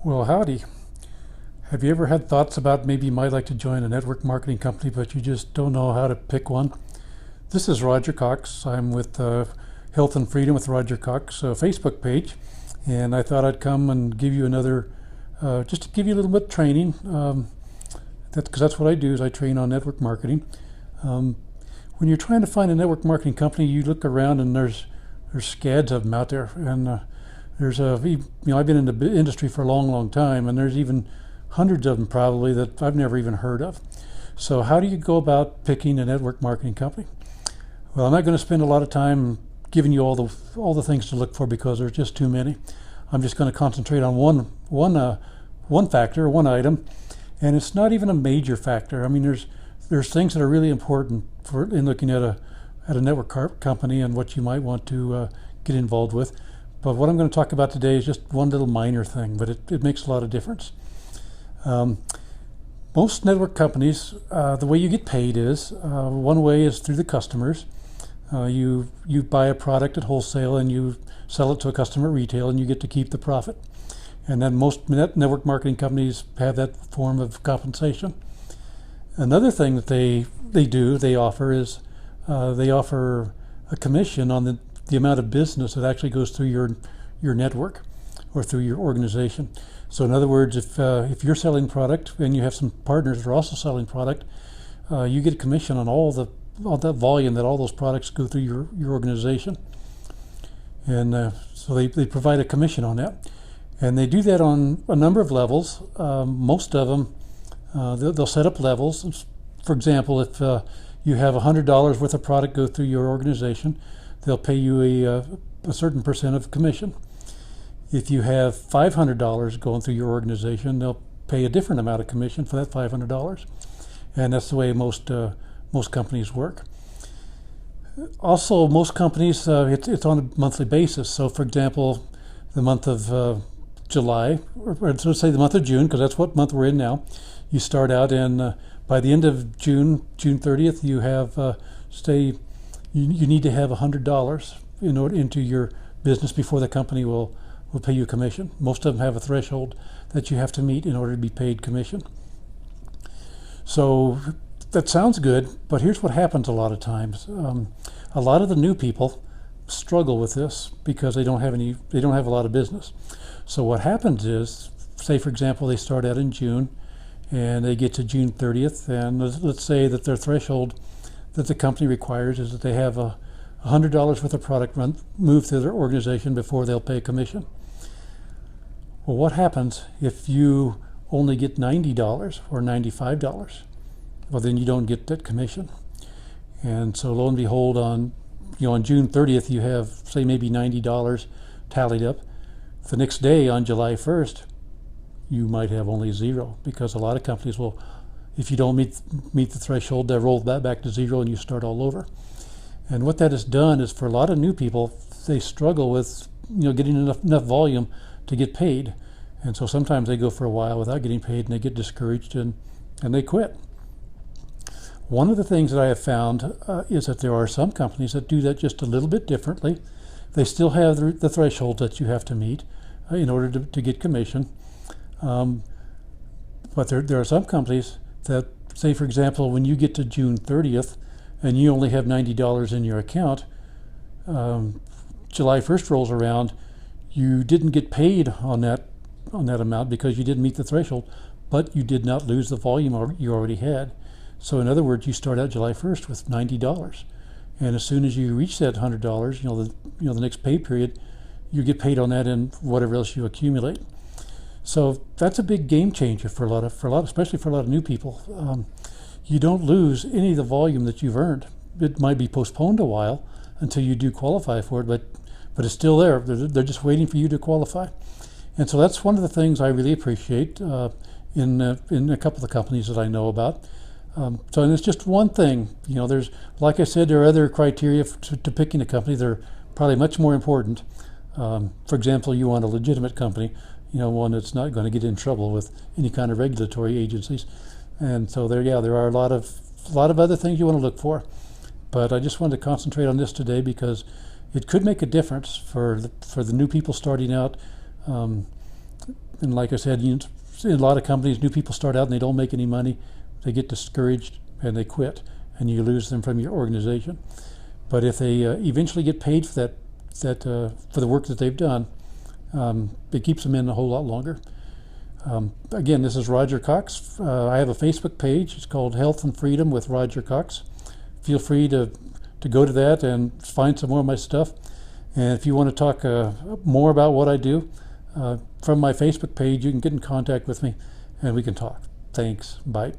Well, howdy. Have you ever had thoughts about maybe you might like to join a network marketing company, but you just don't know how to pick one? This is Roger Cox. I'm with Health and Freedom with Roger Cox Facebook page, and I thought I'd come and give you another, just to give you a little bit of training. Because that's what I do is I train on network marketing. When you're trying to find a network marketing company, you look around and there's scads of them out there, and I've been in the industry for a long time, and there's even hundreds of them probably that I've never even heard of. So how do you go about picking a network marketing company? Well, I'm not going to spend a lot of time giving you all the things to look for because there's just too many. I'm just going to concentrate on one factor, one item, and it's not even a major factor. I mean, there's things that are really important in looking at a network company and what you might want to get involved with. But what I'm going to talk about today is just one little minor thing, but it makes a lot of difference. Most network companies, the way you get paid is one way is through the customers. You buy a product at wholesale and you sell it to a customer at retail, and you get to keep the profit. And then most network marketing companies have that form of compensation. Another thing that they offer is they offer a commission on the amount of business that actually goes through your network or through your organization. So in other words, if you're selling product and you have some partners that are also selling product, you get a commission on all that volume that all those products go through your organization. And so they provide a commission on that. And they do that on a number of levels. Most of them, they'll set up levels. For example, if you have $100 worth of product go through your organization, they'll pay you a certain percent of commission. If you have $500 going through your organization, they'll pay a different amount of commission for that $500. And that's the way most companies work. Also, most companies, it's on a monthly basis. So for example, the month of July, or let's say the month of June, because that's what month we're in now, you start out, and by the end of June 30th, you have, you need to have $100 into your business before the company will pay you a commission. Most of them have a threshold that you have to meet in order to be paid commission. So that sounds good, but here's what happens a lot of times. A lot of the new people struggle with this because they don't have a lot of business. So what happens is, say for example, they start out in June and they get to June 30th, and let's say that their threshold that the company requires is that they have $100 worth of product moved through their organization before they'll pay a commission. Well, what happens if you only get $90 or $95? Well, then you don't get that commission. And so lo and behold, on June 30th, you have, say, maybe $90 tallied up. The next day, on July 1st, you might have only zero, because a lot of companies will, if you don't meet the threshold, they'll roll that back to zero and you start all over. And what that has done is, for a lot of new people, they struggle with getting enough volume to get paid. And so sometimes they go for a while without getting paid and they get discouraged and they quit. One of the things that I have found is that there are some companies that do that just a little bit differently. They still have the threshold that you have to meet in order to get commission. But there are some companies that, say for example, when you get to June 30th and you only have $90 in your account, July 1st rolls around, you didn't get paid on that amount because you didn't meet the threshold, but you did not lose the volume you already had. So in other words, you start out July 1st with $90, and as soon as you reach that $100, the next pay period, you get paid on that and whatever else you accumulate. So that's a big game changer for a lot, especially for a lot of new people. You don't lose any of the volume that you've earned. It might be postponed a while until you do qualify for it, but it's still there. They're just waiting for you to qualify. And so that's one of the things I really appreciate in a couple of the companies that I know about. And it's just one thing. There's, like I said, there are other criteria to picking a company that are probably much more important. For example, you want a legitimate company, one that's not going to get in trouble with any kind of regulatory agencies. And so there are a lot of other things you want to look for. But I just wanted to concentrate on this today because it could make a difference for the new people starting out. And like I said, in a lot of companies, new people start out and they don't make any money. They get discouraged and they quit, and you lose them from your organization. But if they eventually get paid for for the work that they've done, it keeps them in a whole lot longer. Again, this is Roger Cox. I have a Facebook page. It's called Health and Freedom with Roger Cox. Feel free to go to that and find some more of my stuff. And if you want to talk more about what I do, from my Facebook page, you can get in contact with me and we can talk. Thanks. Bye.